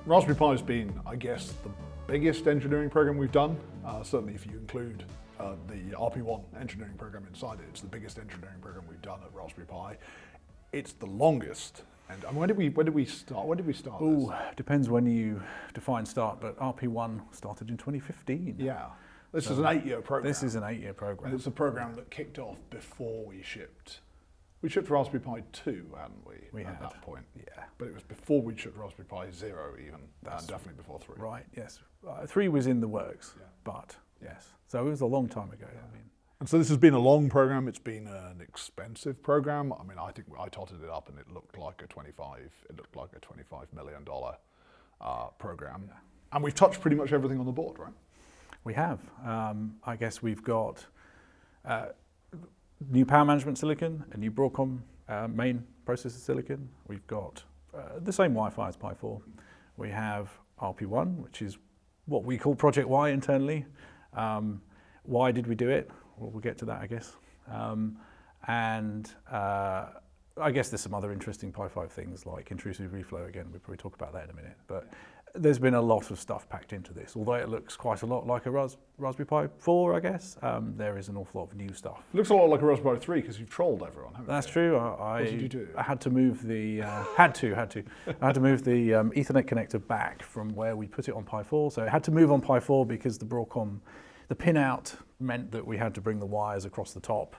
Raspberry Pi has been, I guess, the biggest engineering program we've done. Certainly if you include the RP1 engineering program inside it, it's the biggest engineering program we've done at Raspberry Pi. It's the longest. And when did we start? When did we start? Oh, depends when you define start, but RP1 started in 2015. Yeah. This is an 8-year program. This is an 8-year program. And it's a program that kicked off before we shipped. We shipped Raspberry Pi 2, hadn't we? We at had. that point. Yeah. But it was before we shipped Raspberry Pi 0 even, and definitely before 3. Right, yes. 3 was in the works, Yeah. but yes. So it was a long time ago. Yeah. I mean, and so this has been a long program. It's been an expensive program. I mean, I think I totted it up, and it looked like a $25 million program. Yeah. And we've touched pretty much everything on the board, right? we have. I guess we've got new power management silicon, a new Broadcom main processor silicon. We've got the same Wi-Fi as Pi 4. We have RP1, which is what we call Project Y internally. Why did we do it? Well, we'll get to that, I guess. I guess there's some other interesting Pi 5 things like intrusive reflow. Again, we'll probably talk about that in a minute. But there's been a lot of stuff packed into this. Although it looks quite a lot like a Raspberry Pi 4, I guess, there is an awful lot of new stuff. It looks a lot like a Raspberry Pi 3 because you've trolled everyone, haven't you? That's true. What did you do? I had to move the I had to move the Ethernet connector back from where we put it on Pi 4. So it had to move on Pi 4 because the Broadcom, the pin out meant that we had to bring the wires across the top,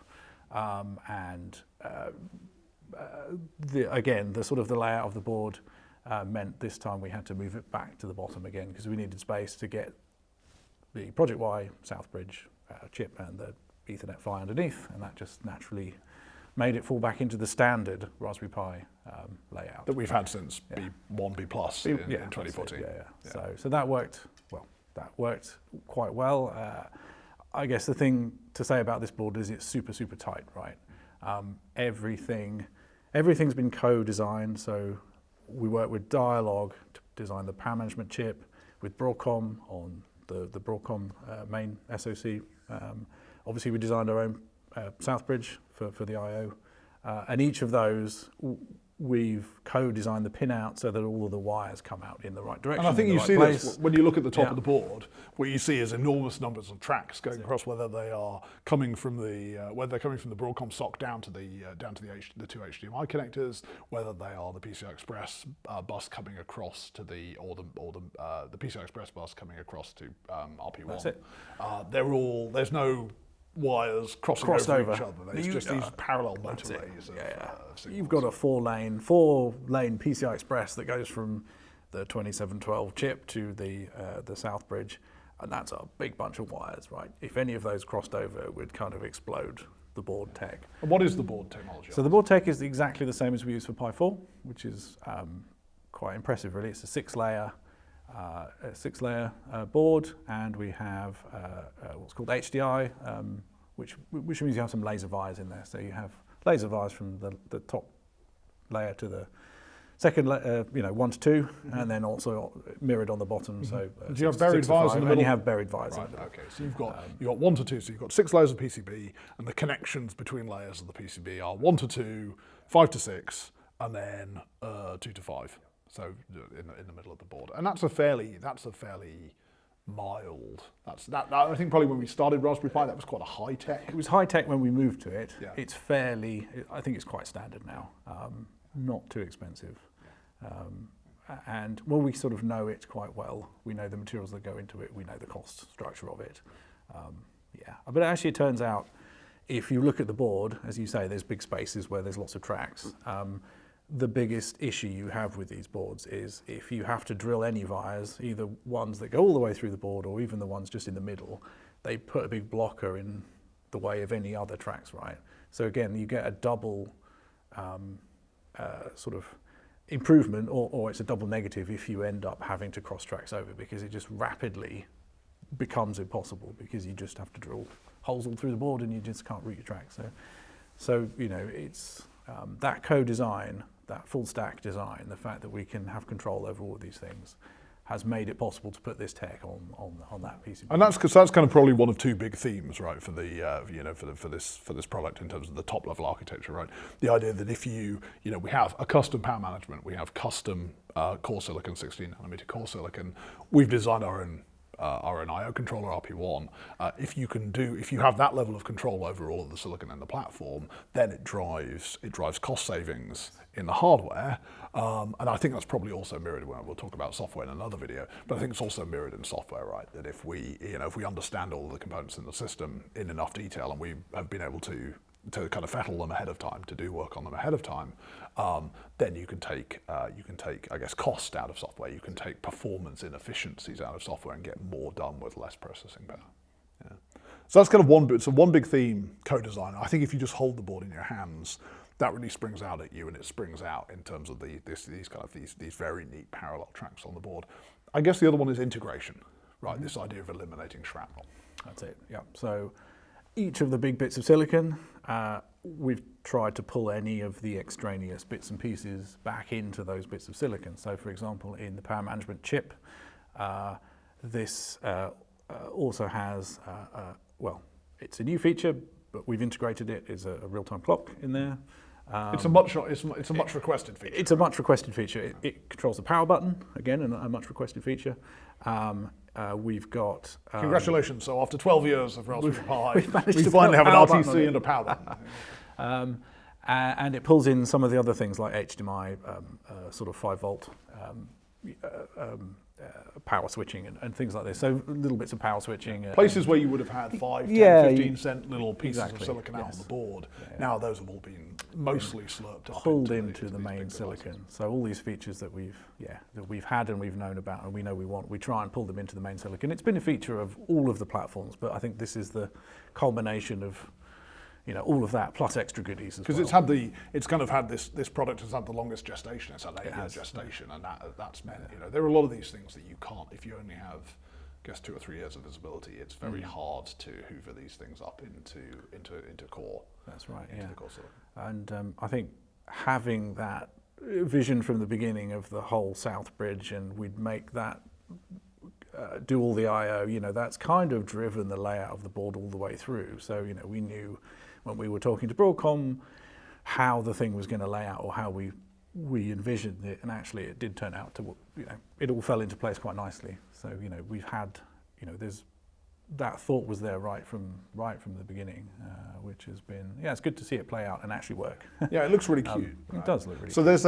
again, the sort of the layout of the board meant this time we had to move it back to the bottom again because we needed space to get the Project Y Southbridge chip and the Ethernet PHY underneath, and that just naturally made it fall back into the standard Raspberry Pi layout that we've had since B1, B plus in 2014. Yeah. So that worked well. That worked quite well. I guess the thing to say about this board is it's super, super tight, right? Everything's been co-designed, so we work with Dialog to design the power management chip, with Broadcom on the Broadcom main SoC. Obviously, we designed our own Southbridge for the I/O, and each of those we've co-designed the pin out so that all of the wires come out in the right direction. And I think you see this when you look at the top Yeah. of the board. What you see is enormous numbers of tracks going across, whether they are coming from the Broadcom SoC down to the two HDMI connectors, whether they are the PCI Express bus coming across to the PCI Express bus coming across to RP1. That's it. There's no wires crossing over each other. There's just these parallel motorways. You've got a four-lane PCI Express that goes from the 2712 chip to the Southbridge, and that's a big bunch of wires, right? If any of those crossed over, it would kind of explode the board tech. And what is the board technology? So the board tech is exactly the same as we use for Pi 4, which is quite impressive, really. It's a six-layer board, and we have what's called HDI, which means you have some laser vias in there. So you have laser vias from the top layer to the second, 1 to 2, and then also mirrored on the bottom. So do you have buried vias in the middle? And you have buried vias in the middle. Okay, so you've got 1 to 2, so you've got 6 layers of PCB, and the connections between layers of the PCB are 1 to 2, 5 to 6, and then 2 to 5. So in the middle of the board, and that's a fairly mild. I think probably when we started Raspberry Pi, that was quite a high tech. It was high tech when we moved to it. Yeah. It's I think it's quite standard now. Not too expensive, and we sort of know it quite well. We know the materials that go into it. We know the cost structure of it. But actually, it turns out if you look at the board, as you say, there's big spaces where there's lots of tracks. The biggest issue you have with these boards is if you have to drill any vias, either ones that go all the way through the board or even the ones just in the middle, they put a big blocker in the way of any other tracks, right? So again, you get a double sort of improvement, or it's a double negative if you end up having to cross tracks over, because it just rapidly becomes impossible because you just have to drill holes all through the board and you just can't route your tracks. So it's that co-design, that full stack design, the fact that we can have control over all of these things has made it possible to put this tech on that PCB. And that's kind of probably one of two big themes, right, for the for this product in terms of the top level architecture, right? The idea that if we have a custom power management, we have custom core silicon, 16 nanometer core silicon. We've designed our own I/O controller, RP1. If you have that level of control over all of the silicon in the platform, then it drives cost savings in the hardware, and I think that's probably also mirrored. We'll talk about software in another video, but I think it's also mirrored in software, right? That if we understand all of the components in the system in enough detail, and we have been able to kind of fettle them ahead of time, to do work on them ahead of time, then you can take, I guess, cost out of software. You can take performance inefficiencies out of software and get more done with less processing power. Yeah. So that's kind of one big theme, co-design. I think if you just hold the board in your hands, that really springs out at you, and it springs out in terms of these very neat parallel tracks on the board. I guess the other one is integration, right? Mm-hmm. This idea of eliminating shrapnel. That's it. Yeah. So each of the big bits of silicon, we've tried to pull any of the extraneous bits and pieces back into those bits of silicon. So for example, in the power management chip, this also has, well, it's a new feature, but we've integrated it as a real-time clock in there. It's a much requested feature. It's a much requested feature. It controls the power button, again, a much requested feature. We've got... Congratulations. So after 12 years of Raspberry Pi, we finally have an RTC and a power button. And it pulls in some of the other things like HDMI, sort of 5 volt power switching and things like this. So little bits of power switching. Places where you would have had 5, 10, 15 cent little pieces of silicon out on the board. Yeah. Now those have all been mostly slurped up. Pulled into the main silicon. Devices. So all these features that we've had and we've known about and we know we want, we try and pull them into the main silicon. It's been a feature of all of the platforms, but I think this is the culmination of all of that plus extra goodies as well. Because it's kind of had this product has had the longest gestation. It's had 8-year gestation, and that's meant there are a lot of these things that you can't, if you only have, I guess, 2 or 3 years of visibility. It's very hard to hoover these things up into core. That's right. Into the core silicon. And I think having that vision from the beginning of the whole South Bridge, and we'd make that do all the I/O. That's kind of driven the layout of the board all the way through. So we knew when we were talking to Broadcom how the thing was going to lay out, or how we envisioned it, and actually it did turn out to, it all fell into place quite nicely. So we've had, there's that thought was there right from the beginning, which has been, it's good to see it play out and actually work. Yeah, it looks really cute. It does look really cute. So there's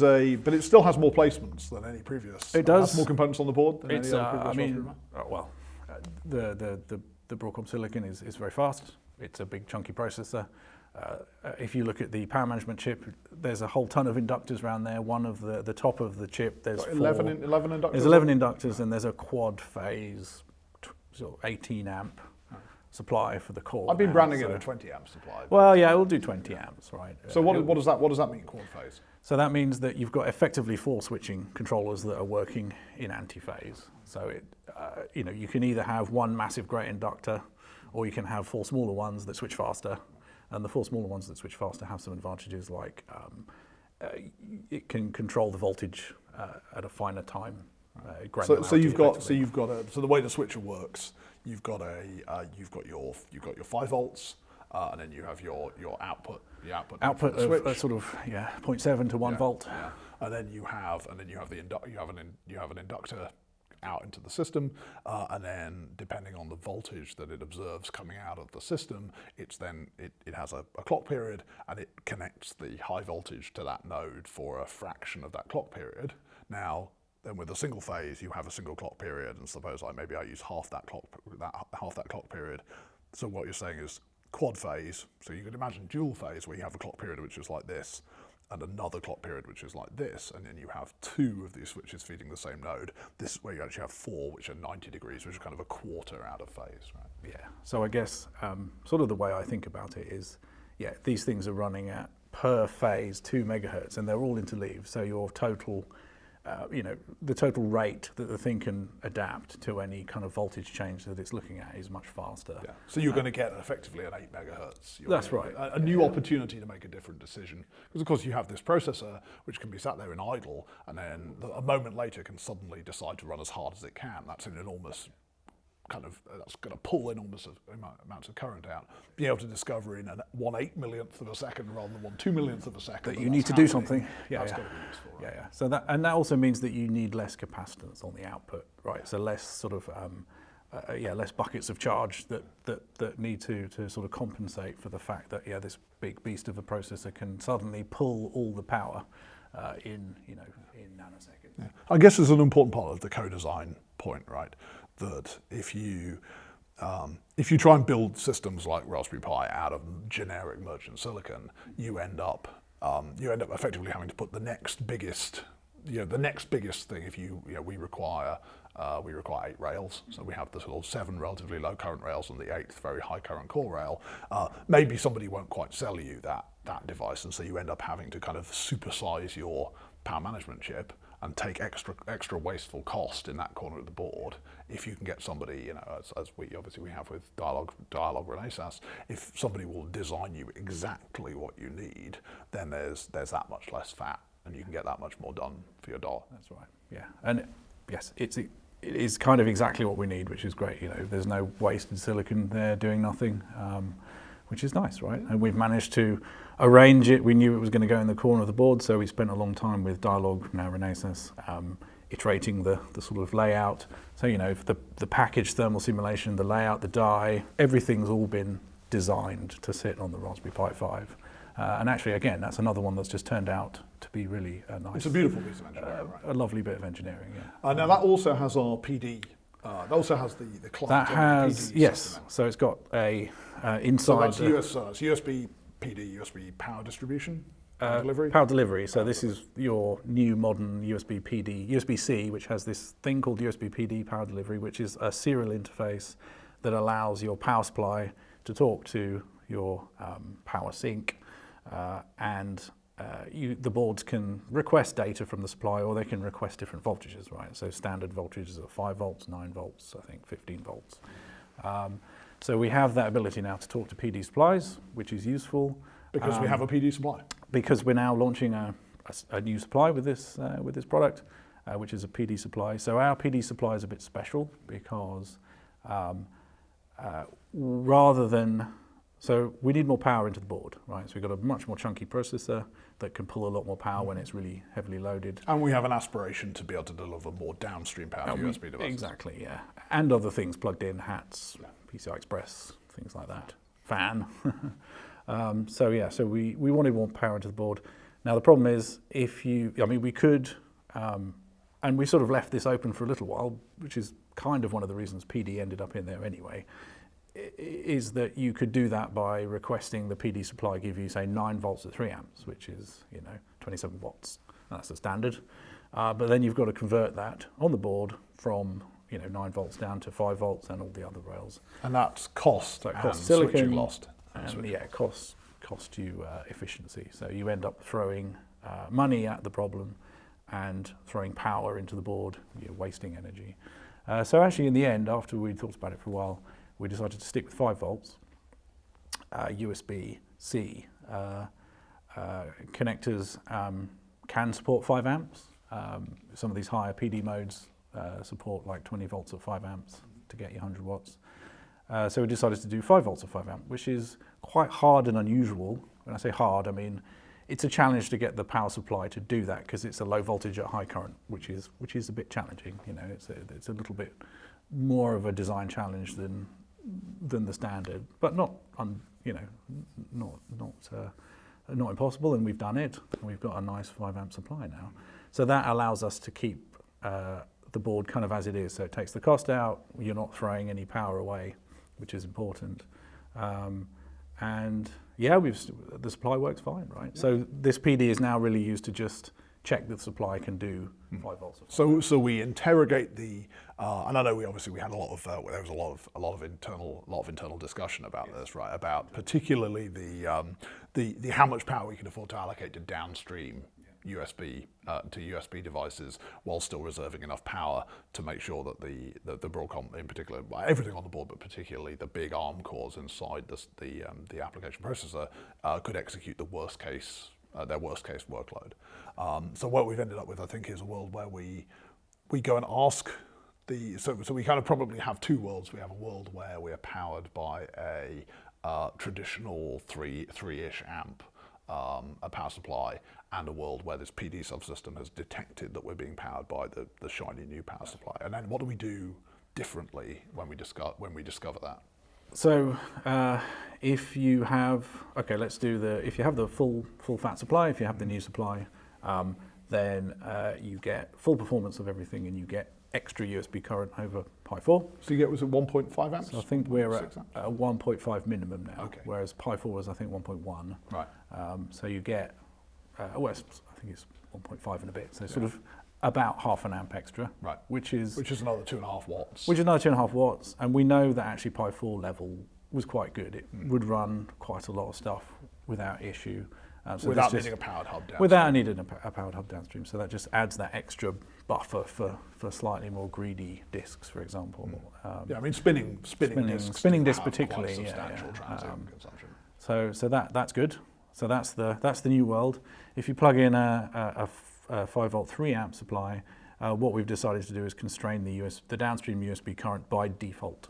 a, but it still has more placements than any previous. It does. It has more components on the board than it's, any other previous. The Broadcom silicon is very fast. It's a big chunky processor. If you look at the power management chip, there's a whole ton of inductors around there. One of the top of the chip, there's 11 inductors. There's 11 inductors, and there's a quad phase, sort of 18 amp supply for the core. I've been branding it a 20 amp supply. Well, yeah, we'll do 20 amps, right? So what does that mean, quad phase? So that means that you've got effectively 4 switching controllers that are working in antiphase. So you can either have one massive great inductor, or you can have 4 smaller ones that switch faster. And the 4 smaller ones that switch faster have some advantages, like it can control the voltage at a finer time. So the way the switcher works, you've got your 5 volts, and then you have your output. The output of sort of 0.7 to 1 volt. Yeah. And then you have an inductor out into the system, and then depending on the voltage that it observes coming out of the system, it has a clock period, and it connects the high voltage to that node for a fraction of that clock period. Now, then with a single phase, you have a single clock period, and suppose I use half that clock period. So what you're saying is quad phase. So you could imagine dual phase, where you have a clock period which is like this, and another clock period which is like this, and then you have 2 of these switches feeding the same node. This is where you actually have 4 which are 90 degrees, which are kind of a quarter out of phase, right? Yeah, so I guess sort of the way I think about it is, these things are running at per phase 2 megahertz, and they're all interleaved, so your total the total rate that the thing can adapt to any kind of voltage change that it's looking at is much faster. Yeah. So you're going to get effectively an 8 megahertz. That's right. A new opportunity to make a different decision. Because of course you have this processor which can be sat there in idle, and then a moment later can suddenly decide to run as hard as it can. That's an enormous that's going to pull enormous amounts of current out. Being able to discover in a 1/8 millionth of a second rather than 1/2 millionth of a second that you need to do something. That's going to be useful. Right? Yeah. So that also means that you need less capacitance on the output, right? So less sort of less buckets of charge that need to sort of compensate for the fact that this big beast of a processor can suddenly pull all the power in nanoseconds. Yeah. I guess it's an important part of the co-design point, right? That if you try and build systems like Raspberry Pi out of generic merchant silicon, you end up effectively having to put the next biggest thing. We require 8 rails, so we have the sort of 7 relatively low current rails and the 8th very high current core rail. Maybe somebody won't quite sell you that device, and so you end up having to kind of supersize your power management chip and take extra wasteful cost in that corner of the board. If you can get somebody, as we have with Dialog Renaissance, if somebody will design you exactly what you need, then there's that much less fat, and you can get that much more done for your dollar. That's right. Yeah, and yes, it is kind of exactly what we need, which is great. There's no wasted silicon there doing nothing, which is nice, right? And we've managed to arrange it. We knew it was going to go in the corner of the board, so we spent a long time with Dialog, now Renaissance, iterating the sort of layout. So the package thermal simulation, the layout, the die, everything's all been designed to sit on the Raspberry Pi 5. And actually, again, that's another one that's just turned out to be really nice. It's a beautiful piece of engineering, right? A lovely bit of engineering, yeah. Now that also has our PD. That also has the client. That has, PD yes. system. So it's got a inside. So that's it's USB PD, USB power distribution, power delivery. Power delivery. So this is your new modern USB PD, USB-C, which has this thing called USB PD power delivery, which is a serial interface that allows your power supply to talk to your power sink. The boards can request data from the supply, or they can request different voltages, right? So standard voltages are 5 volts, 9 volts, I think 15 volts. So we have that ability now to talk to PD supplies, which is useful. Because we have a PD supply. Because we're now launching a new supply with this product, which is a PD supply. So our PD supply is a bit special because so we need more power into the board, right? So we've got a much more chunky processor that can pull a lot more power when it's really heavily loaded. And we have an aspiration to be able to deliver more downstream power to USB devices. Exactly, yeah. And other things plugged in, hats, PCI Express, things like that. Fan. So we wanted more power into the board. Now the problem is, we could, and we sort of left this open for a little while, which is kind of one of the reasons PD ended up in there anyway, is that you could do that by requesting the PD supply give you, say, 9 volts at 3 amps, which is, 27 watts. That's the standard. But then you've got to convert that on the board from, 9 volts down to 5 volts and all the other rails. And that's cost. So it and costs silicon, switching lost. And it cost you efficiency. So you end up throwing money at the problem and throwing power into the board, you're wasting energy. So actually, in the end, after we thought about it for a while, we decided to stick with 5 volts, USB-C. Connectors can support 5 amps. Some of these higher PD modes support like 20 volts at 5 amps to get you 100 watts. So we decided to do 5 volts at 5 amp, which is quite hard and unusual. When I say hard, I mean it's a challenge to get the power supply to do that because it's a low voltage at high current, which is a bit challenging. It's a little bit more of a design challenge than the standard, but not impossible. And we've done it. We've got a nice 5 amp supply now, so that allows us to keep the board kind of as it is. So it takes the cost out. You're not throwing any power away, which is important. And the supply works fine, right? Yeah. So this PD is now really used to just check that the supply can do 5 volts. So we interrogate the, and I know we had a lot of there was a lot of internal discussion about this, right? About particularly the how much power we can afford to allocate to downstream USB to USB devices while still reserving enough power to make sure that the Broadcom in particular, everything on the board, but particularly the big ARM cores inside the application processor could execute their worst case workload. So what we've ended up with, I think, is a world where we go and ask So we kind of probably have two worlds. We have a world where we are powered by a traditional three-ish amp a power supply, and a world where this PD subsystem has detected that we're being powered by the shiny new power supply. And then what do we do differently when we discover that? So if you have, if you have the full fat supply, if you have the new supply, then you get full performance of everything, and you get extra USB current over Pi 4. So you get, was it 1.5 amps? So I think we're at 1.5 minimum now, okay. Whereas Pi 4 was I think 1.1. Right. So you get, I think it's 1.5 and a bit, so sort of about half an amp extra, right? Which is another 2.5 watts. Which is another 2.5 watts, and we know that actually Pi 4 level was quite good. It would run quite a lot of stuff without issue. So without needing a powered hub downstream. Without needing a powered hub downstream. So that just adds that extra buffer for slightly more greedy disks, for example. I mean spinning disks particularly, quite substantial transient consumption. So that's good. So that's the new world. If you plug in a 5 volt 3 amp supply, what we've decided to do is constrain the downstream USB current by default.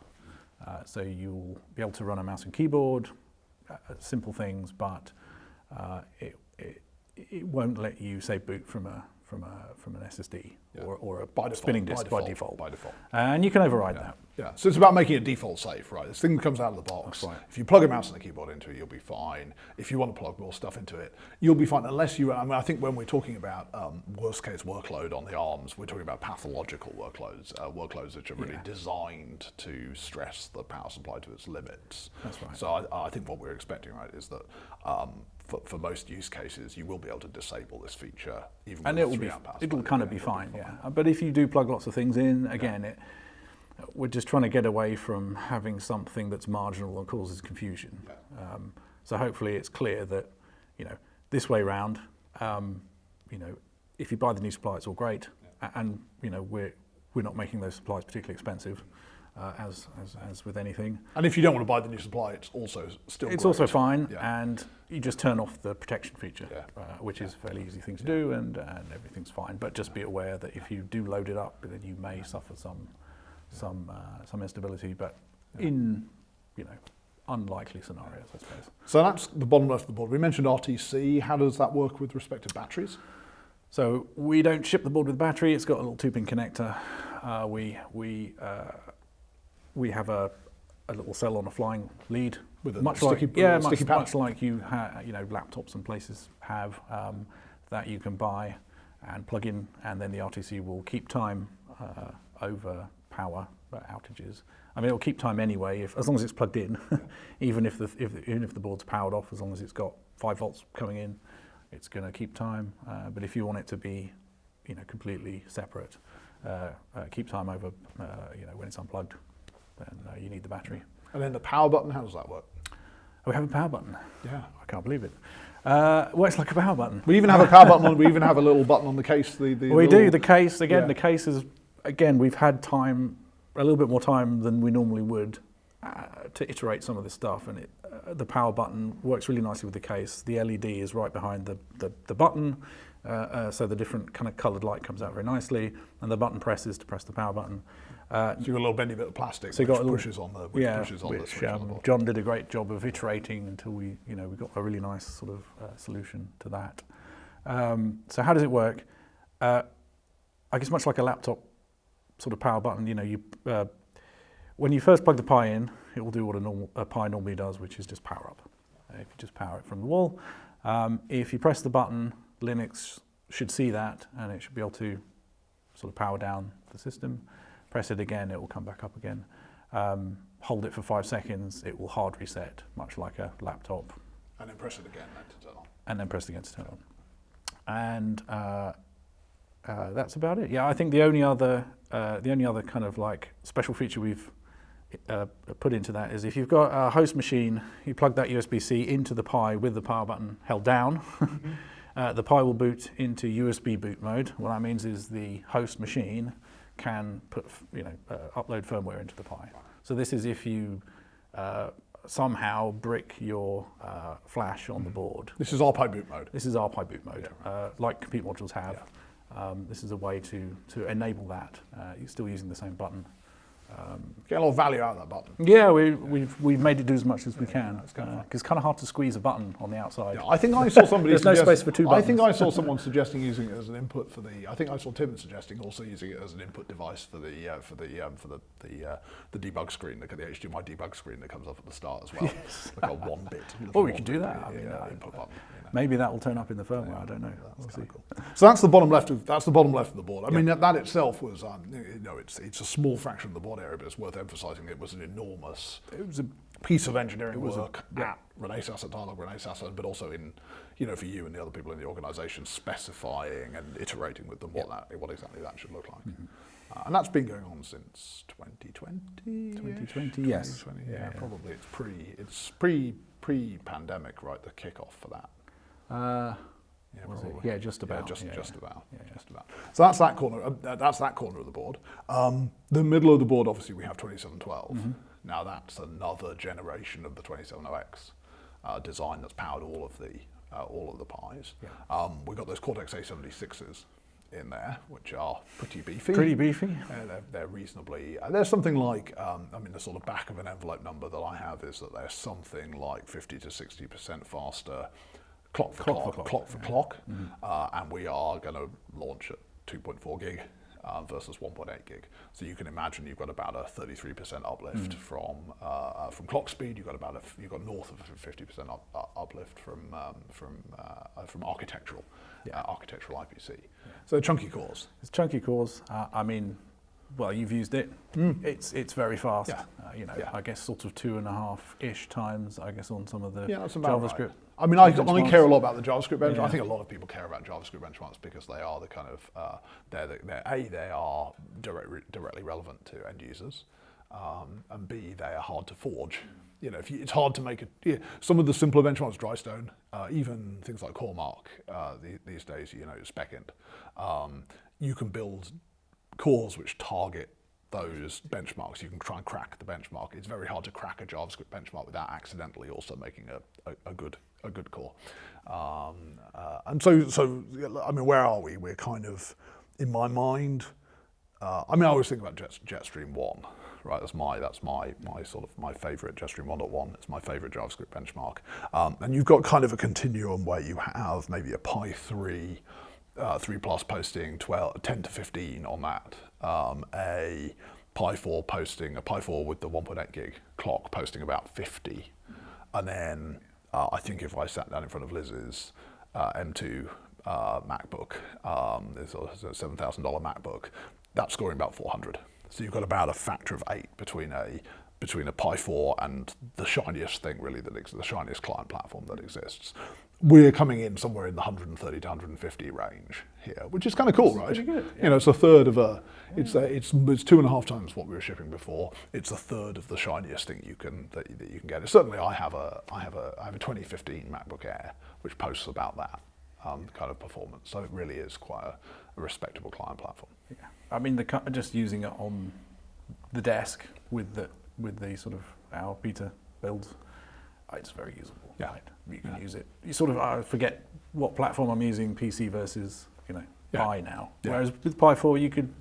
So you'll be able to run a mouse and keyboard, simple things, but it won't let you say boot from an SSD or a spinning disk by default. And you can override that. Yeah, so it's about making it default safe, right? This thing comes out of the box. That's right. If you plug a mouse and a keyboard into it, you'll be fine. If you want to plug more stuff into it, you'll be fine. Unless you, I think when we're talking about worst case workload on the ARMs, we're talking about pathological workloads, workloads which are really designed to stress the power supply to its limits. That's right. So I think what we're expecting, right, is that for most use cases, you will be able to disable this feature, even and with it'll kind of be fine, yeah. But if you do plug lots of things in, again, we're just trying to get away from having something that's marginal and causes confusion. Yeah. So hopefully it's clear that, this way round, if you buy the new supply, it's all great, and we're not making those supplies particularly expensive. As with anything. And if you don't want to buy the new supply, it's also still It's great. also fine, and you just turn off the protection feature, which is a fairly easy thing to do, and everything's fine. But just be aware that if you do load it up, then you may suffer some instability, but in unlikely scenarios, I suppose. So that's the bottom left of the board. We mentioned RTC. How does that work with respect to batteries? So we don't ship the board with battery. It's got a little 2-pin connector. We have a little cell on a flying lead, with a much sticky like you laptops and places have, that you can buy and plug in, and then the RTC will keep time over power outages. I mean, it'll keep time anyway, as long as it's plugged in. even if the board's powered off, as long as it's got 5 volts coming in, it's going to keep time. But if you want it to be, completely separate, keep time over, when it's unplugged, then you need the battery. And then the power button, how does that work? We have a power button. Yeah. I can't believe it. Works like a power button. We even have a power button we even have a little button on the case. The case, again, the case is, we've had time, a little bit more time than we normally would to iterate some of this stuff, and the power button works really nicely with the case. The LED is right behind the button, so the different kind of coloured light comes out very nicely, and the button presses to press the power button. So you've got a little bendy bit of plastic so which pushes on the switch on the board. John did a great job of iterating until we got a really nice sort of solution to that. So how does it work? I guess much like a laptop sort of power button, when you first plug the Pi in, it will do what a Pi normally does, which is just power up. If you just power it from the wall. If you press the button, Linux should see that, and it should be able to sort of power down the system. Press it again, it will come back up again. Hold it for 5 seconds, it will hard reset, much like a laptop. And then press it again to turn on. And then press it again to turn on. And that's about it. Yeah, I think the only other kind of like special feature we've put into that is if you've got a host machine, you plug that USB-C into the Pi with the power button held down. The Pi will boot into USB boot mode. What that means is the host machine can put, upload firmware into the Pi. So this is if you somehow brick your flash on the board. This is RPi boot mode. This is RPi boot mode, like compute modules have. This is a way to enable that. You're still using the same button. Get a lot of value out of that button. Yeah, we've made it do as much as we can. It's kind of hard to squeeze a button on the outside. Yeah, I think I saw somebody. There's no space for two buttons. I think I saw someone suggesting using it as an input for the. I think I saw Tim suggesting also using it as an input device for the debug screen, the HDMI debug screen that comes up at the start as well. Yes. Like a 1-bit. Oh, we could do that. Input button. Maybe that will turn up in the firmware. Yeah, I don't know. We'll see. Cool. So that's the bottom left of the board. I mean that itself was it's a small fraction of the board area, but it's worth emphasising it was an enormous. It was a piece of engineering work at Renesas, at Dialog Renesas, but also in for you and the other people in the organisation, specifying and iterating with them what exactly that should look like. Mm-hmm. And that's been going on since 2020. 2020, yes. 2020, yeah, probably. It's pre-pandemic, right? The kickoff for that. Yeah, probably. Yeah, just about. Just about. So that's that corner. That's that corner of the board. The middle of the board, obviously, we have 2712. Mm-hmm. Now that's another generation of the 2700X design that's powered all of the pies. Yeah. We've got those Cortex A76s in there, which are pretty beefy. They're reasonably. There's something like. The sort of back of an envelope number that I have is that they're something like 50 to 60% faster. Clock for clock. Mm-hmm. And we are going to launch at 2.4 gig versus 1.8 gig. So you can imagine you've got about a 33% uplift from clock speed. You've got north of a 50% uplift from architectural IPC. Yeah. So chunky cores. It's chunky cores. Well, you've used it. It's very fast. Yeah. I guess sort of 2.5-ish times. I guess on some of the JavaScript. Right. I mean, I care a lot about the JavaScript benchmarks. I think a lot of people care about JavaScript benchmarks because they are the kind of they are directly relevant to end users, and B, they are hard to forge. It's hard to make it. Some of the simpler benchmarks, Drystone, even things like CoreMark these days, SpecInt, you can build cores which target those benchmarks. You can try and crack the benchmark. It's very hard to crack a JavaScript benchmark without accidentally also making a good core. And so where are we? We're kind of, in my mind, I always think about Jetstream 1, right? That's my sort of my favorite Jetstream 1.1. It's my favorite JavaScript benchmark. And you've got kind of a continuum where you have maybe a Pi 3, 3 plus posting 10 to 15 on that. A Pi 4 with the 1.8 gig clock posting about 50. And then I think if I sat down in front of Liz's M2 MacBook, it's a $7,000 MacBook, that's scoring about 400. So you've got about a factor of 8 between a Pi 4 and the shiniest thing really the shiniest client platform that exists. We're coming in somewhere in the 130 to 150 range here, which is kind of cool, right? Good, yeah. It's a third of it's 2.5 times what we were shipping before. It's a third of the shiniest thing that you can get. Certainly, I have a 2015 MacBook Air which posts about that kind of performance. So it really is quite a respectable client platform. Yeah. Just using it on the desk with the sort of our beta builds, it's very usable. Yeah. Right? You can use it. You sort of I forget what platform I'm using, PC versus Pi now. Yeah. Whereas with Pi 4 you could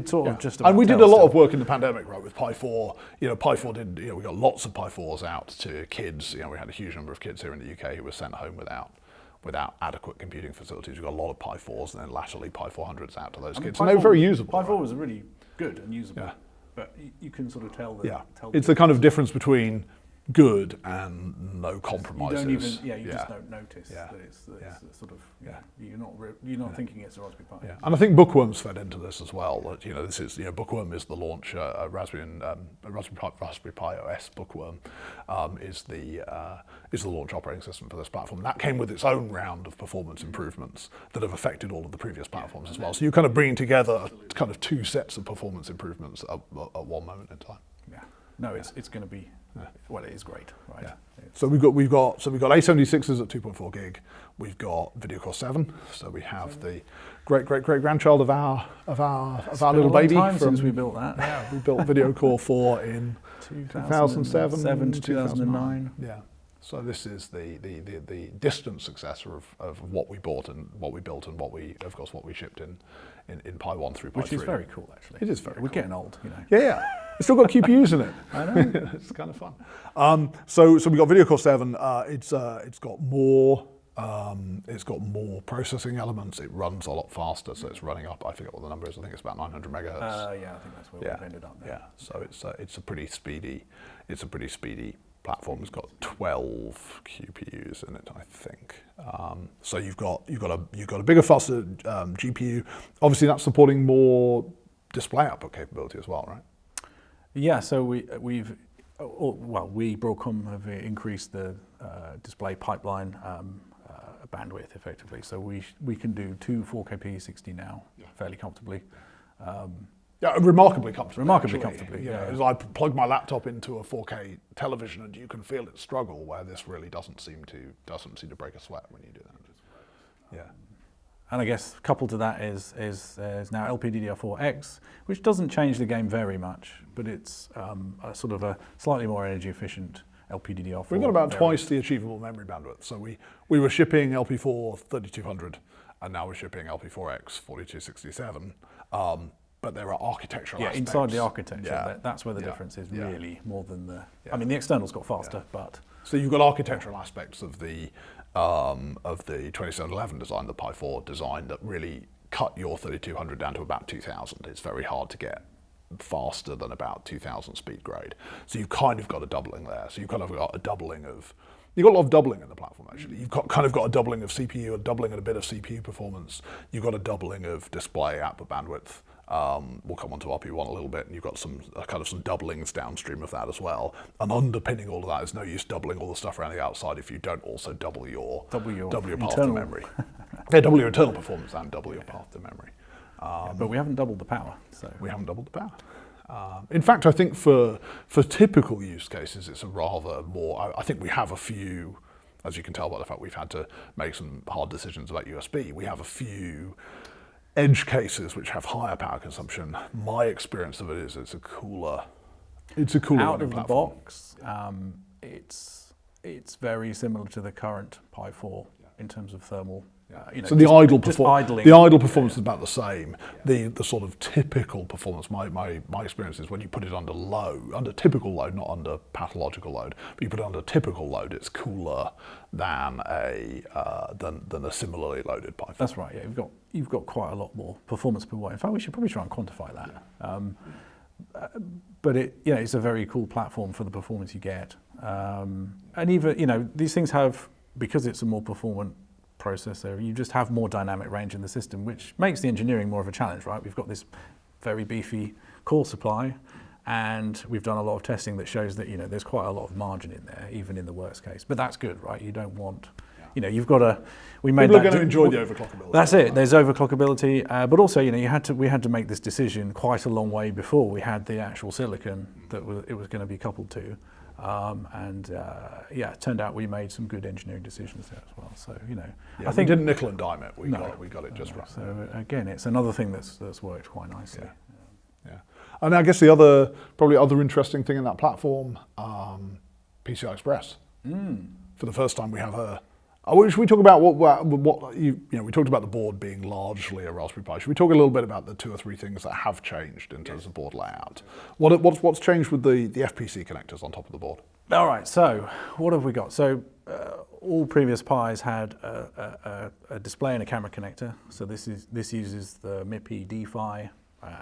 sort of just about. And we did a lot of work in the pandemic, right? With Pi 4, Pi 4 did. We got lots of Pi 4s out to kids. We had a huge number of kids here in the UK who were sent home without adequate computing facilities. We got a lot of Pi 4s, and then latterlyPi 400s out to those kids, and they were very usable. Pi 4 was really good and usable. Yeah. But you can sort of tell it's the kind of difference between good and no compromises. You just don't notice that it's sort of you're not thinking it's a Raspberry Pi. Yeah. And I think Bookworm's fed into this as well. That this is Bookworm is the launch Raspberry Pi OS Bookworm is the launch operating system for this platform. And that came with its own round of performance improvements that have affected all of the previous platforms as well. So you're kind of bringing together kind of two sets of performance improvements at one moment in time. Yeah. No, it's going to be. Well, it is great, right? Yeah. So we've got A76s at 2.4 gig. We've got Video Core 7. So we have the great grandchild of our little baby. Since we built that. Yeah, we built Video Core 4 in 2007 to 2009. Yeah. So this is the distant successor of what we bought and what we built and what we shipped in Pi 1 through Pi 3. Which is very cool, actually. It is very We're cool. getting old, you know. Yeah. It's still got QPUs in it. I know. It's kind of fun. So we've got Video Core 7. It's got more processing elements. It runs a lot faster, so it's running up. I forget what the number is. I think it's about 900 megahertz. Yeah, I think that's where we've ended up there. Yeah. So it's a pretty speedy platform. It's got 12 QPUs in it, I think. So you've got a bigger, faster GPU. Obviously, that's supporting more display output capability as well, right? Yeah. So we Broadcom have increased the display pipeline bandwidth effectively. So we can do 2 4K P60 now fairly comfortably. Yeah, remarkably comfortably. Remarkably actually. comfortably, You know, yeah. as I plug my laptop into a 4K television, and you can feel it struggle. Where this really doesn't seem to break a sweat when you do that. Yeah. And I guess coupled to that is now LPDDR4X, which doesn't change the game very much, but it's a sort of a slightly more energy efficient LPDDR4. We've got about twice the achievable memory bandwidth. So we were shipping LP4 3200, and now we're shipping LP4X 4267. But there are architectural aspects. Inside the architecture, Yeah. That's where the Yeah. difference is Yeah. really more than the. Yeah. I mean, the externals got faster, but So you've got architectural aspects of the 2711 design, the Pi 4 design, that really cut your 3200 down to about 2000. It's very hard to get faster than about 2000 speed grade. So you've kind of got a doubling there. So you've kind of got a doubling of. You've got a lot of doubling in the platform, actually. You've kind of got a doubling of CPU, a doubling and a bit of CPU performance. You've got a doubling of display output bandwidth. We'll come on to RP1 a little bit, and you've got some doublings downstream of that as well. And underpinning all of that is no use doubling all the stuff around the outside if you don't also double your path to memory. Yeah, double your internal performance and double your path to memory. but we haven't doubled the power. So We haven't doubled the power. In fact, I think for typical use cases, it's a rather more. I think we have a few, as you can tell by the fact we've had to make some hard decisions about USB. We have a few edge cases which have higher power consumption. My experience of it is it's a cooler out of the platform. box, it's very similar to the current Pi 4 in terms of thermal. So the idle idling. performance is about the same. The sort of typical performance, my experience is when you put it under typical load, not under pathological load, but you put it under typical load, it's cooler than a similarly loaded Pi 4. That's right. Yeah, you've got quite a lot more performance per watt. In fact, we should probably try and quantify that. But it's a very cool platform for the performance you get. And even these things have, because it's a more performant processor, you just have more dynamic range in the system, which makes the engineering more of a challenge, right? We've got this very beefy core supply, and we've done a lot of testing that shows that there's quite a lot of margin in there, even in the worst case. But that's good, right? You don't want, you've got to. We made People are that. going to enjoy the overclockability. That's it. There's overclockability, but also we had to make this decision quite a long way before we had the actual silicon that it was going to be coupled to. It turned out we made some good engineering decisions there as well. So I think we didn't nickel and dime it. We got it just right. So again, it's another thing that's worked quite nicely. Yeah. And I guess the probably other interesting thing in that platform, PCI Express. For the first time, we have should we talk about what we talked about the board being largely a Raspberry Pi. Should we talk a little bit about the 2 or 3 things that have changed in terms of board layout? What's changed with the FPC connectors on top of the board? All right. So what have we got? So all previous Pis had a display and a camera connector. So this uses the MIPI D-Phi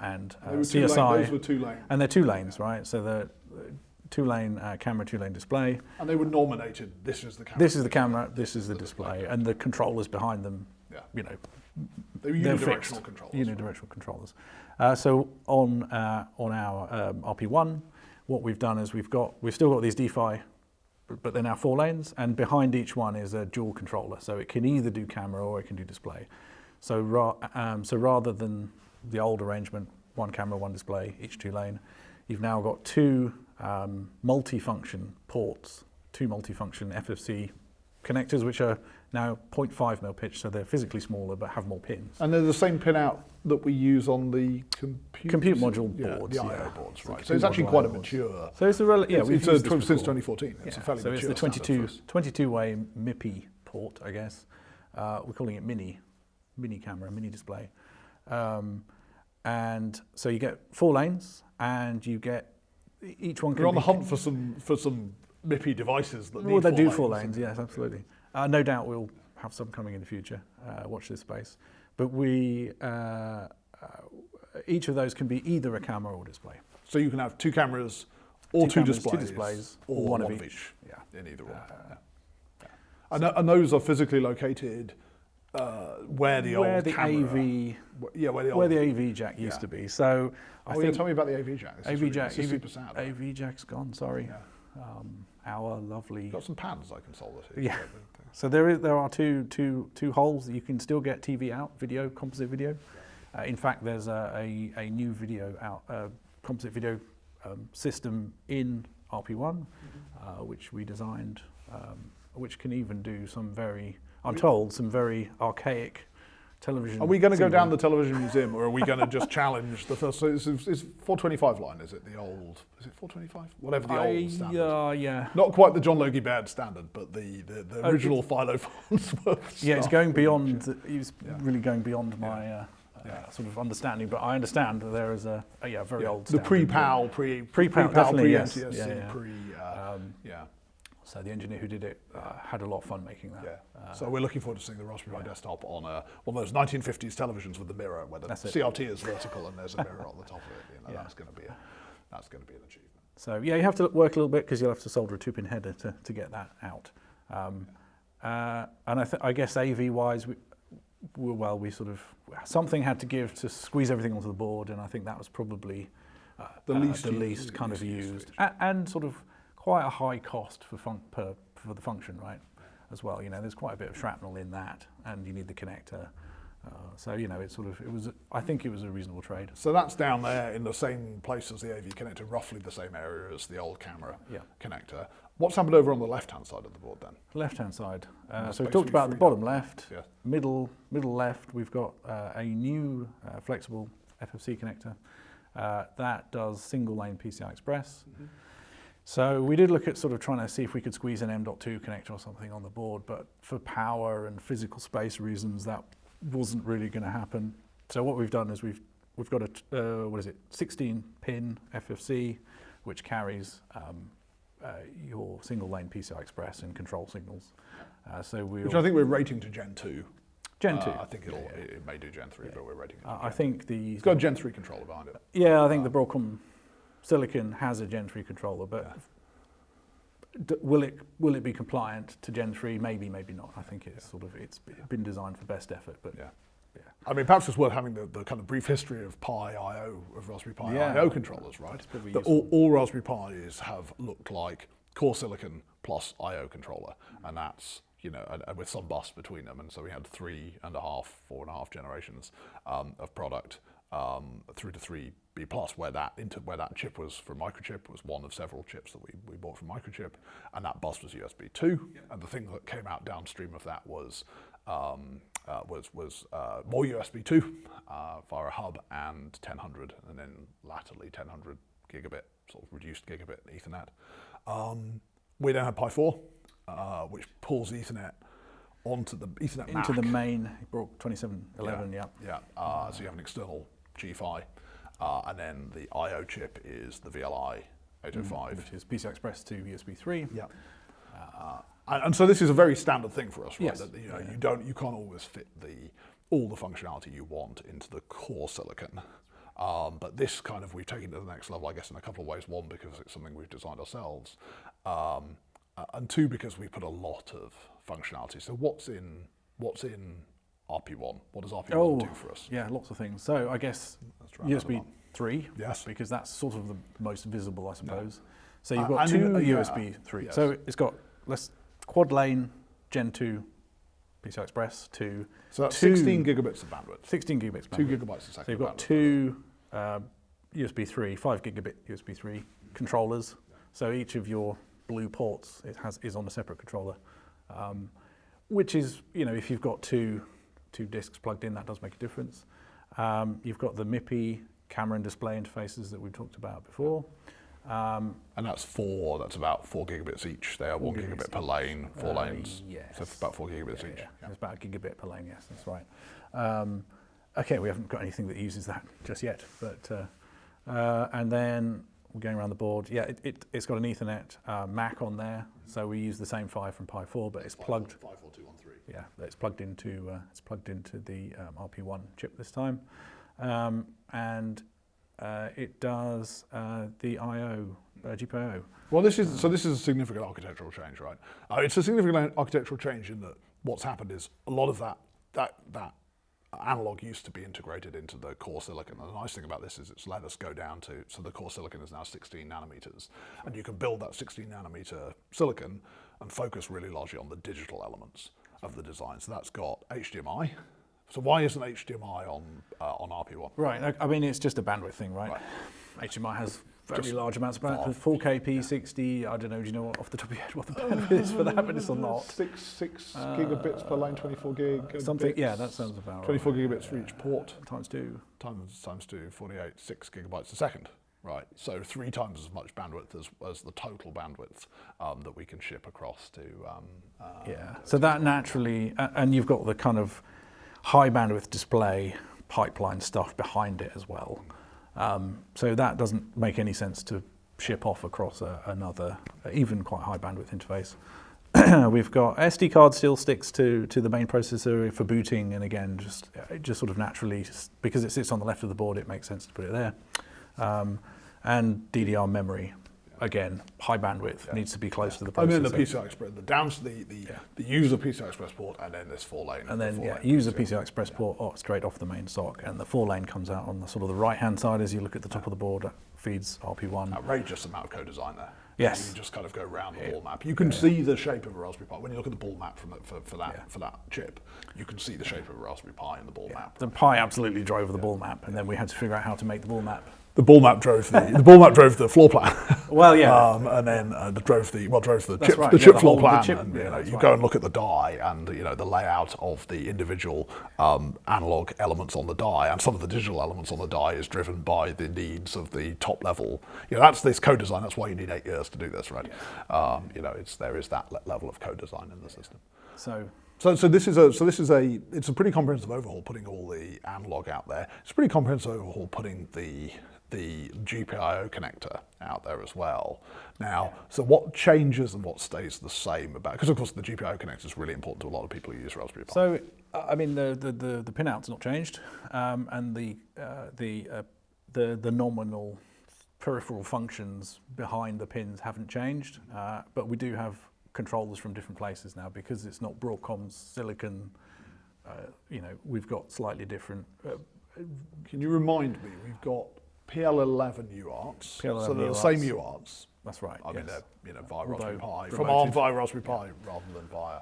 and CSI. Those were 2 lanes. And they're 2 lanes, right? So the 2-lane camera, 2-lane display. And they were nominated. This is the camera. This is the camera. This is the display, and the controllers behind them. They were they're unidirectional fixed. controllers. Unidirectional controllers. So on our RP1, what we've done is we've still got these D-Phi, but they're now 4 lanes, and behind each one is a dual controller. So it can either do camera or it can do display. So rather than the old arrangement, 1 camera, 1 display, each 2-lane, you've now got 2 multi-function ports, 2 multi-function FFC connectors, which are now 0.5mm pitch, so they're physically smaller but have more pins. And they're the same pin out that we use on the compute module boards, the IO boards, right? So it's actually quite a mature. So it's a it's since 2014. It's a fairly so mature. It's the 22-way MIPI port, I guess. We're calling it mini camera, mini display, and so you get 4 lanes, and you get each one. We're on the hunt for some MIPI devices that need they 4 do lanes. 4 lanes, yes, absolutely. No doubt we'll have some coming in the future. Watch this space. But we, each of those can be either a camera or display. So you can have 2 cameras or 2 displays, or one of each. Yeah, in either one. And those are physically located where the old camera, where the AV jack used to be. So I think tell me about the AV jack. This is super sad. AV jack's gone. Sorry. Yeah. Our lovely. Got some pads I can solder to. Yeah. So there are two holes that you can still get TV out, video, composite video. In fact, there's a new video out, composite video system in RP1, which we designed, which can even do some very, I'm told, some very archaic television. Are we going to go down the television museum, or are we going to just challenge the first? So it's 425 line, is it the old? Is it 425? Whatever the old standard. Yeah. Not quite the John Logie Baird standard, but the original Philo Farnsworth. Yeah, it's going beyond. It's really going beyond my sort of understanding. But I understand that there is a very old. The standard. pre-PAL, pre-PAL, definitely, yes. Yeah. So the engineer who did it had a lot of fun making that. Yeah. So we're looking forward to seeing the Raspberry Pi desktop on one of those 1950s televisions with the mirror, where the CRT is vertical and there's a mirror on the top of it. That's going to be an achievement. So you have to work a little bit because you'll have to solder a 2-pin header to get that out. And I guess AV-wise, we sort of something had to give to squeeze everything onto the board, and I think that was probably the least kind of used, and sort of quite a high cost for the function, right? As well, there's quite a bit of shrapnel in that, and you need the connector. So I think it was a reasonable trade. So that's down there in the same place as the AV connector, roughly the same area as the old camera connector. What's happened over on the left-hand side of the board then? Left-hand side. So we talked about the bottom left, middle left. We've got a new flexible FFC connector that does single-lane PCI Express. Mm-hmm. So we did look at sort of trying to see if we could squeeze an M.2 connector or something on the board, but for power and physical space reasons, that wasn't really going to happen. So what we've done is we've got a 16-pin FFC, which carries your single-lane PCI Express and control signals. Which I think we're rating to Gen 2. Gen 2. I think it may do Gen 3, but we're rating it to Gen 2. I think it's got a Gen 3 controller behind it. Yeah, I think the Broadcom Silicon has a Gen 3 controller, but will it be compliant to Gen 3? Maybe, maybe not. I think it's been designed for best effort, but I mean, perhaps it's worth having the kind of brief history of Raspberry Pi I/O controllers, right? All Raspberry Pis have looked like core silicon plus I/O controller, and that's and with some bus between them, and so we had 4.5 generations of product through to 3B plus, where that chip was from Microchip, was one of several chips that we bought from Microchip, and that bus was USB 2, and the thing that came out downstream of that was more USB 2 via a hub and 1000, and then latterly 1000 gigabit, sort of reduced gigabit Ethernet. We then had Pi 4, which pulls Ethernet onto the Ethernet into the main. It brought 2711. So you have an external G-Fi, and then the I/O chip is the VLI 805, which is PCI Express to USB 3. Yeah. And so this is a very standard thing for us, right? Yes. That, you can't always fit all the functionality you want into the core silicon. But this we've taken it to the next level, I guess, in a couple of ways. One, because it's something we've designed ourselves, and two, because we put a lot of functionality. So what's in RP1? What does RP1 do for us? Yeah, lots of things. So I guess USB 3, because that's sort of the most visible, I suppose. So you've got two USB 3. Yes. So it's got quad lane Gen 2 PCI Express to so that's 16 gigabits of bandwidth. 16 gigabits bandwidth. 2 gigabytes a second. So you've got two USB 3, 5 gigabit USB 3 controllers. So each of your blue ports is on a separate controller. which is, if you've got two discs plugged in, that does make a difference. You've got the MIPI camera and display interfaces that we've talked about before. And that's about 4 gigabits each. They are 1 gigabit per lane, 4 lanes. Yes. So about 4 gigabits each. Yeah. It's about a gigabit per lane, yes, that's right. Okay, we haven't got anything that uses that just yet, but and then we're going around the board. Yeah, it's got an Ethernet MAC on there, so we use the same PHY from Pi 4, but it's plugged. 54213. Yeah, it's plugged into the RP1 chip this time, and it does the I/O GPIO. Well, this is a significant architectural change, right? It's a significant architectural change in that what's happened is a lot of that analog used to be integrated into the core silicon. And the nice thing about this is it's let us go down to, so the core silicon is now 16 nanometers. And you can build that 16 nanometer silicon and focus really largely on the digital elements of the design. So that's got HDMI. So why isn't HDMI on RP1? Right, I mean, it's just a bandwidth thing, right? HDMI has very large amounts of bandwidth. 4K P60, I don't know, do you know off the top of your head what the bandwidth is for that, but it's a lot. 6 gigabits per lane, 24 gig. Something, yeah, that sounds about 24 right. gigabits for each port. Times 2. Times 2, 48, 6 gigabytes a second. Right, so 3 times as much bandwidth as the total bandwidth that we can ship across to. So that naturally, and you've got the kind of high bandwidth display pipeline stuff behind it as well. So that doesn't make any sense to ship off across another, even quite high bandwidth interface. We've got SD card still sticks to the main processor for booting, and again, just sort of naturally, because it sits on the left of the board, it makes sense to put it there. And DDR memory, again, high bandwidth, needs to be close to the processor. And then the PCI Express, the user PCI Express port, and then this 4-lane. And then user PCI Express port straight off the main sock, and the 4-lane comes out on the sort of the right-hand side as you look at the top of the board. That feeds RP1. Outrageous amount of co-design there. Yes. You can just kind of go around the ball map. You can see the shape of a Raspberry Pi. When you look at the ball map for that chip, you can see the shape of a Raspberry Pi in the ball map. The Pi absolutely drove the ball map, and then we had to figure out how to make the ball map. The ball map drove the floor plan. Well, yeah. And then drove the chip, right. the chip floor plan. Chip, and you go and look at the die and the layout of the individual analog elements on the die, and some of the digital elements on the die is driven by the needs of the top level. That's this co-design. That's why you need 8 years to do this, right? There is that level of co-design in the system. So this is a pretty comprehensive overhaul, putting all the analog out there. It's a pretty comprehensive overhaul, putting the GPIO connector out there as well. Now, so what changes and what stays the same about? Because of course the GPIO connector is really important to a lot of people who use Raspberry Pi. So I mean the pinout's not changed, and the nominal peripheral functions behind the pins haven't changed, but we do have controllers from different places now because it's not Broadcom's silicon. We've got slightly different. Can you remind me? We've got PL11 UARTs, so they're the same UARTs. That's right. I mean, they're via Raspberry Pi, from ARM via Raspberry Pi rather than via.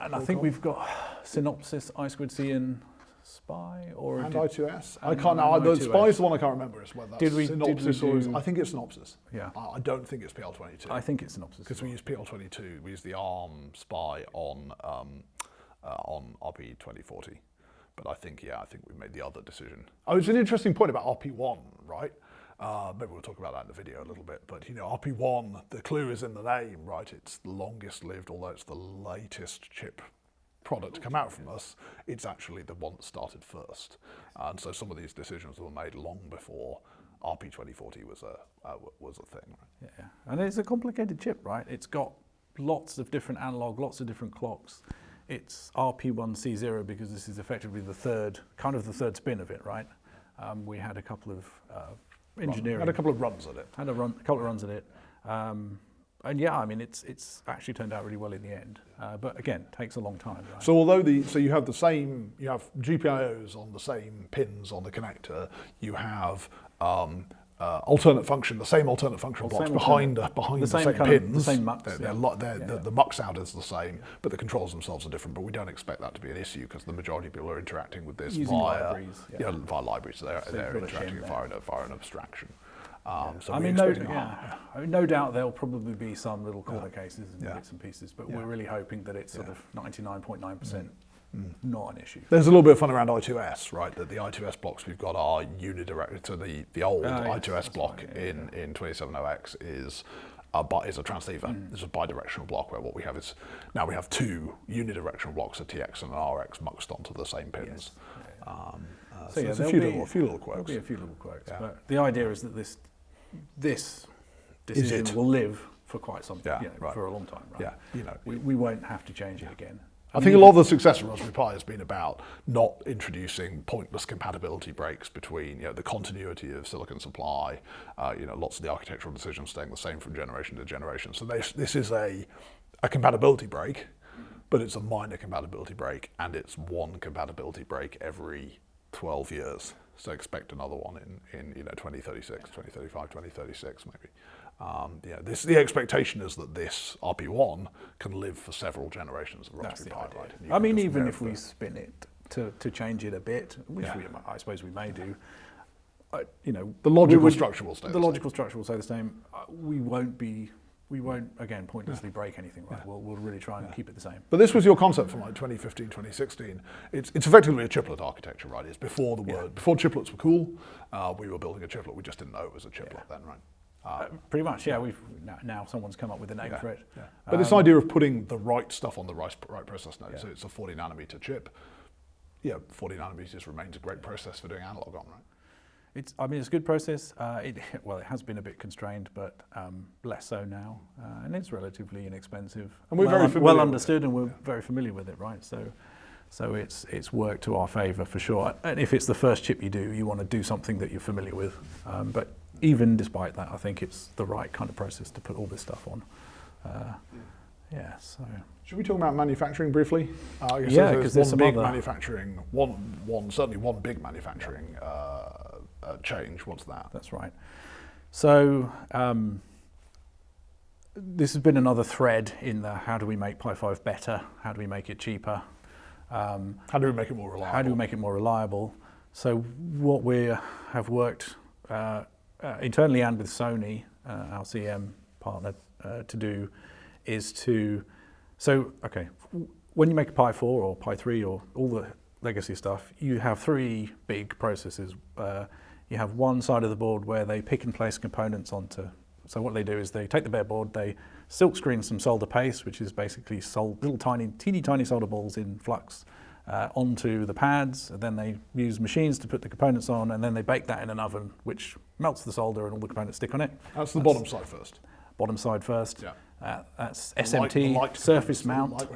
And I think we've got Synopsys, I2C, and SPI, and I2S. I can't now. The SPI is the one I can't remember. Is whether that's Synopsys or I think it's Synopsys. Yeah. I don't think it's PL22. I think it's Synopsys because we use PL22. We use the ARM SPI on RP 2040. But I think we made the other decision. Oh, it's an interesting point about RP1, right? Maybe we'll talk about that in the video a little bit. But RP1, the clue is in the name, right? It's the longest lived, although it's the latest chip product to come out from us. It's actually the one that started first, and so some of these decisions were made long before RP 2040 was a thing. Right? Yeah, and it's a complicated chip, right? It's got lots of different analog, lots of different clocks. It's RP1C0 because this is effectively the third spin of it, right? We had a couple of engineering. Had a couple of runs at it. Had a couple of runs at it. And yeah, I mean, it's actually turned out really well in the end. But again, takes a long time. Right? So although you have GPIOs on the same pins on the connector, you have alternate function, the same alternate function blocks behind the same pins. The same mux. The mux out is the same, but the controls themselves are different. But we don't expect that to be an issue because the majority of people are interacting with this via libraries. So they're interacting via an abstraction. So I we're mean, expecting no doubt there'll probably be some little corner cases and bits and pieces, but Yeah. we're really hoping that it's sort of 99.9% not an issue. There's a little bit of fun around I2S, right? That the I2S blocks we've got are unidirectional. So the old I2S block in 270X is a transceiver. It's a bidirectional block where what we have is now we have two unidirectional blocks, a TX and an RX, muxed onto the same pins. So there's a few little quirks. There'll be a few little quirks, but the idea is that this decision will live for quite some, for a long time, right? Yeah, we won't have to change it again. I think a lot of the success of Raspberry Pi has been about not introducing pointless compatibility breaks between the continuity of silicon supply, lots of the architectural decisions staying the same from generation to generation. So this is a compatibility break, but it's a minor compatibility break, and it's one compatibility break every 12 years. So expect another one in 2036, 2035, 2036 maybe. The expectation is that this RP1 can live for several generations of Raspberry Pi. Right? I mean, even if we spin it to change it a bit, which I suppose we may do, the logical structure will stay. The logical structure will stay the same. We won't again pointlessly break anything. Right? We'll really try and keep it the same. But this was your concept from like 2015, 2016. It's effectively a chiplet architecture, right? It's before before chiplets were cool. We were building a chiplet. We just didn't know it was a chiplet then, right? Pretty much, yeah. We've now someone's come up with a name for it. Yeah. But this idea of putting the right stuff on the right process node, so it's a 40 nanometer chip. 40 nanometers remains a great process for doing analog on, right? It's a good process. It has been a bit constrained, but less so now, and it's relatively inexpensive. And we're well understood, and we're very familiar with it, right? So it's worked to our favour for sure. And if it's the first chip you do, you want to do something that you're familiar with. But even despite that, I think it's the right kind of process to put all this stuff on. So. Should we talk about manufacturing briefly? Because there's one some big other manufacturing, certainly one big manufacturing change. What's that? That's right. So this has been another thread in the how do we make Pi 5 better? How do we make it cheaper? How do we make it more reliable? How do we make it more reliable? So what we have worked internally and with Sony, our CM partner, to do is when you make a Pi 4 or Pi 3 or all the legacy stuff, you have three big processes. You have one side of the board where they pick and place components onto. So what they do is they take the bare board, they silk screen some solder paste, which is basically little teeny tiny solder balls in flux, onto the pads, and then they use machines to put the components on, and then they bake that in an oven, which melts the solder and all the components stick on it. That's the bottom side first. Bottom side first. Yeah. That's SMT, surface mount.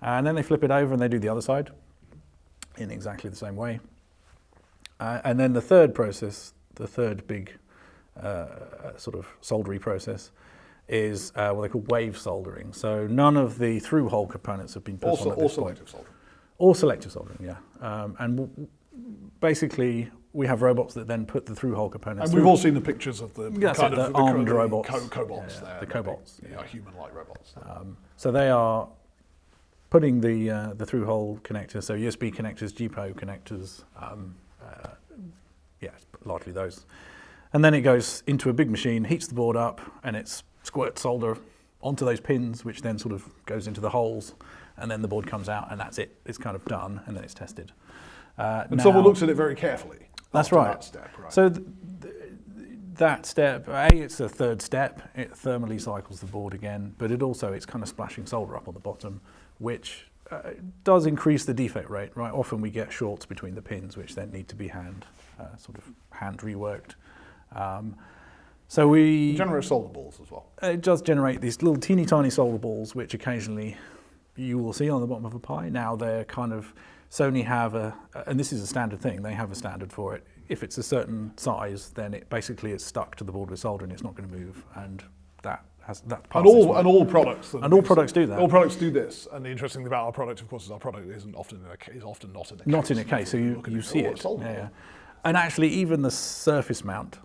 And then they flip it over and they do the other side in exactly the same way. And then the third process, the third big sort of soldery process, is what they call wave soldering. So none of the through-hole components have been put on at this point. Selective soldering. Or selective soldering, yeah. And basically, we have robots that then put the through-hole components. And we've all seen the pictures of the armed robots, cobots there. The cobots, human-like robots. So they are putting the through-hole connectors, so USB connectors, GPO connectors, largely those. And then it goes into a big machine, heats the board up, and it squirts solder onto those pins, which then sort of goes into the holes, and then the board comes out, and that's it. It's kind of done, and then it's tested. And someone looks at it very carefully. That's right. That step, right. So that step, it's a third step. It thermally cycles the board again, but it's kind of splashing solder up on the bottom, which does increase the defect rate, right? Often we get shorts between the pins, which then need to be hand reworked. So we generate solder balls as well. It does generate these little teeny tiny solder balls, which occasionally you will see on the bottom of a Pi. Now they're kind of, Sony have and this is a standard thing, they have a standard for it. If it's a certain size, then it basically is stuck to the board with solder and it's not going to move, and that all products do that. All products do this, and the interesting thing about our product, of course, is our product is often not in a case. Not in a case, so you see it. Yeah. And actually, even the surface mount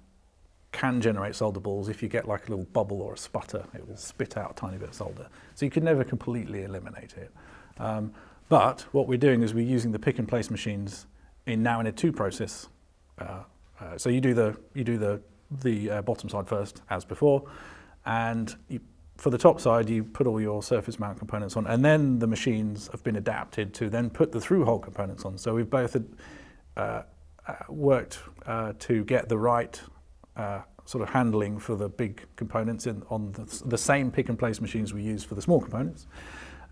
can generate solder balls. If you get like a little bubble or a sputter, it will spit out a tiny bit of solder. So you can never completely eliminate it. But what we're doing is we're using the pick and place machines in a two process. So you do the the bottom side first, as before, and for the top side, you put all your surface mount components on, and then the machines have been adapted to then put the through-hole components on. So we've both worked to get the right sort of handling for the big components on the same pick-and-place machines we use for the small components.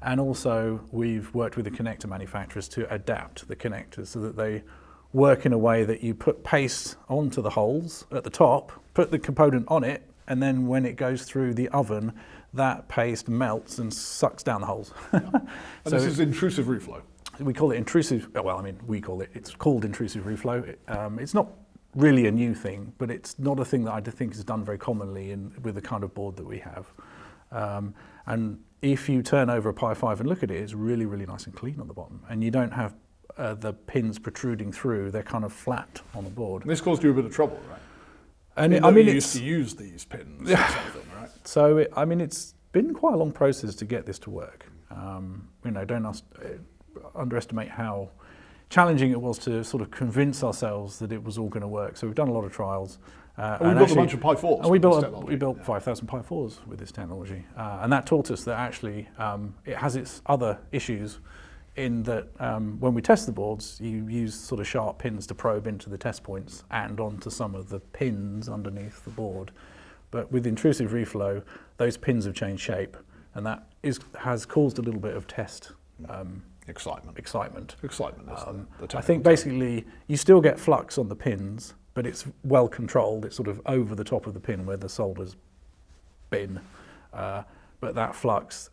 And also, we've worked with the connector manufacturers to adapt the connectors so that they work in a way that you put paste onto the holes at the top, put the component on it, and then when it goes through the oven, that paste melts and sucks down the holes. Yeah. And so this is intrusive reflow. We call it intrusive, well, I mean, it's called intrusive reflow. It's not really a new thing, but it's not a thing that I think is done very commonly with the kind of board that we have. And if you turn over a Pi 5 and look at it, it's really, really nice and clean on the bottom. And you don't have the pins protruding through, they're kind of flat on the board. And this caused you a bit of trouble, right? And I mean, you used to use these pins or something, right? So, it's been quite a long process to get this to work. Don't underestimate how challenging it was to sort of convince ourselves that it was all going to work. So we've done a lot of trials. And we built a bunch of Pi 4s. And we built 5,000 Pi 4s with this technology. And that taught us that actually it has its other issues in that when we test the boards, you use sort of sharp pins to probe into the test points and onto some of the pins underneath the board. But with intrusive reflow, those pins have changed shape, and that has caused a little bit of test excitement. Excitement is the I think basically you still get flux on the pins, but it's well controlled. It's sort of over the top of the pin where the solder's been, but that flux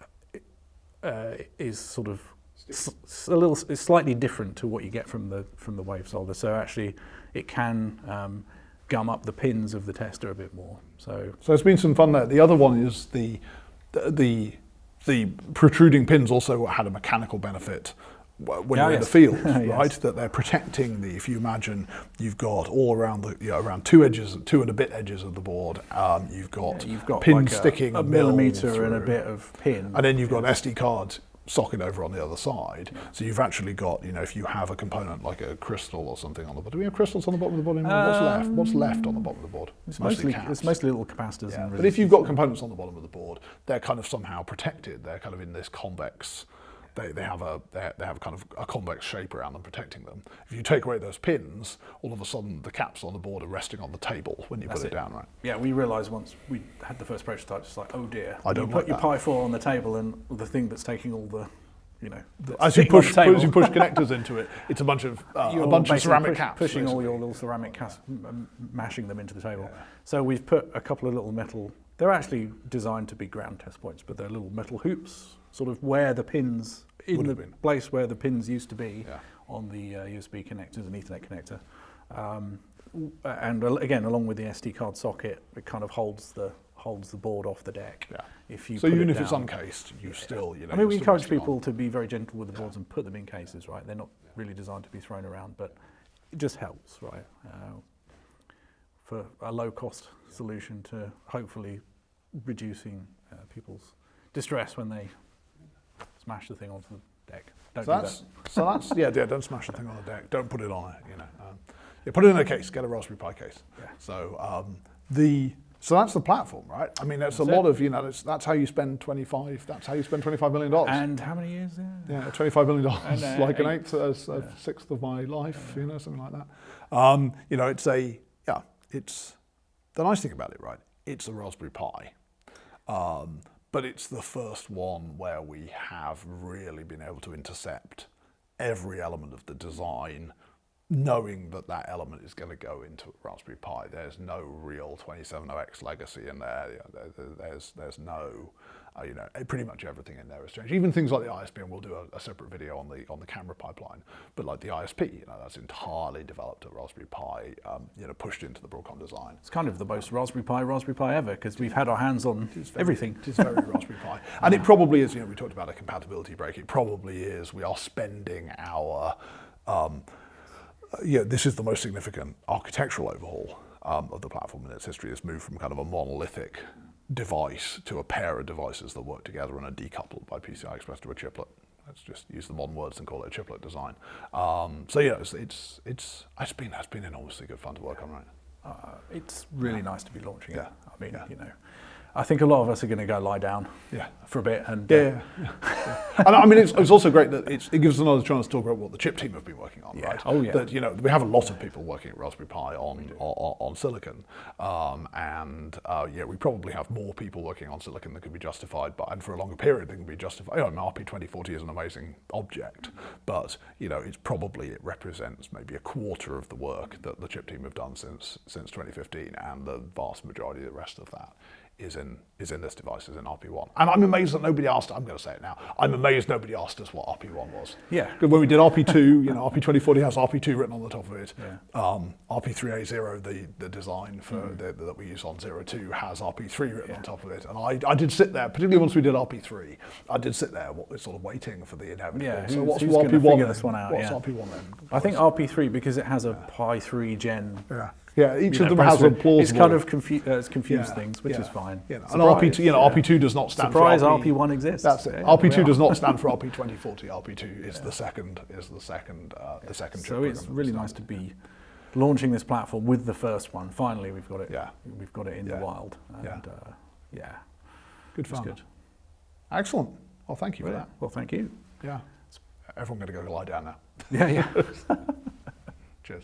is sort of it's slightly different to what you get from the wave solder. So actually, it can gum up the pins of the tester a bit more. So there's been some fun there. The other one is the protruding pins also had a mechanical benefit when you're in the field, right? Yes. That they're protecting if you imagine you've got all around around two and a bit edges of the board, you've got pins like sticking a millimeter and a bit of pin, and then you've got SD cards socket over on the other side. So you've actually got, if you have a component like a crystal or something on the bottom. Do we have crystals on the bottom of the board anymore? What's left on the bottom of the board? It's mostly little capacitors. Yeah. But if you've got components on the bottom of the board, they're kind of somehow protected. They're kind of in this convex. They have kind of a convex shape around them protecting them. If you take away those pins, all of a sudden the caps on the board are resting on the table when you put it down, right? Yeah, we realised once we had the first prototype, it's like, oh dear. You put your Pi 4 on the table and the thing that's taking all the, as you push connectors into it, it's a bunch of ceramic caps. Pushing all your little ceramic caps, mashing them into the table. Yeah. So we've put a couple of little metal, they're actually designed to be ground test points, but they're little metal hoops, sort of where the pins, in the place where the pins used to be on the USB connectors and Ethernet connector. And again, along with the SD card socket, it kind of holds the board off the deck. Yeah. If it's uncased, you still, we encourage people to be very gentle with the boards and put them in cases, right? They're not really designed to be thrown around, but it just helps, right? For a low-cost solution to hopefully reducing people's distress when they smash the thing onto the deck. Don't do that. Don't smash the thing on the deck. Don't put it on it. Put it in a case. Get a Raspberry Pi case. Yeah. So that's the platform, right? I mean, that's a lot of that's how you spend $25 million. And how many years? Yeah, $25 million, like an eighth, a sixth of my life, something like that. It's the nice thing about it, right? It's a Raspberry Pi. But it's the first one where we have really been able to intercept every element of the design, knowing that element is going to go into a Raspberry Pi. There's no real 27OX legacy in there. There's no, pretty much everything in there has changed. Even things like the ISP, and we'll do a separate video on the camera pipeline. But like the ISP, that's entirely developed at Raspberry Pi, pushed into the Broadcom design. It's kind of the most Raspberry Pi ever, because we've had our hands on everything. It is very Raspberry Pi, and it probably is. We talked about a compatibility break. It probably is. We are spending our this is the most significant architectural overhaul of the platform in its history. It's moved from kind of a monolithic device to a pair of devices that work together and are decoupled by PCI Express to a chiplet. Let's just use the modern words and call it a chiplet design. It's been enormously good fun to work on, right? it's really nice to be launching it. Yeah. I mean, Yeah. you know, I think a lot of us are going to go lie down Yeah. for a bit and Yeah. And I mean, it's also great that it gives us another chance to talk about what the chip team have been working on, Yeah. right? Oh, yeah. That, you know, we have a lot of people working at Raspberry Pi on silicon, and yeah, we probably have more people working on silicon that could be justified, and for a longer period, they can be justified. You know, RP 2040 is an amazing object, but you know, it represents maybe a quarter of the work that the chip team have done since 2015, and the vast majority of the rest of that is in this device, is in RP1. And I'm amazed that nobody asked, I'm going to say it now, I'm amazed nobody asked us what RP1 was. Yeah. Because when we did RP2, you know, RP 2040 has RP2 written on the top of it. Yeah. RP3A0, the design for that we use on 02 has RP3 written on top of it. And I did sit there, particularly once we did RP3, I did sit there sort of waiting for the inevitable. Yeah, so what's who's gonna RP1 figure then? this one out? What's Yeah. RP1 then? I think RP3, because it has a Pi 3 gen. Yeah, each you of know, them has a processor, plausible. it's kind of it's confused things, which is fine. You know, and Surprise, RP2, you know, RP2 does not stand Surprise, for RP1 exists. That's it. Yeah, RP2 does not stand for RP 2040. RP2 is the second chip. So it's really nice to be launching this platform with the first one. Finally, we've got it. Yeah. We've got it in the wild. And, yeah. Good fun. It's good. Excellent. Well, thank you for that. Well, thank you. Yeah. Everyone going to go lie down now. Yeah. Cheers.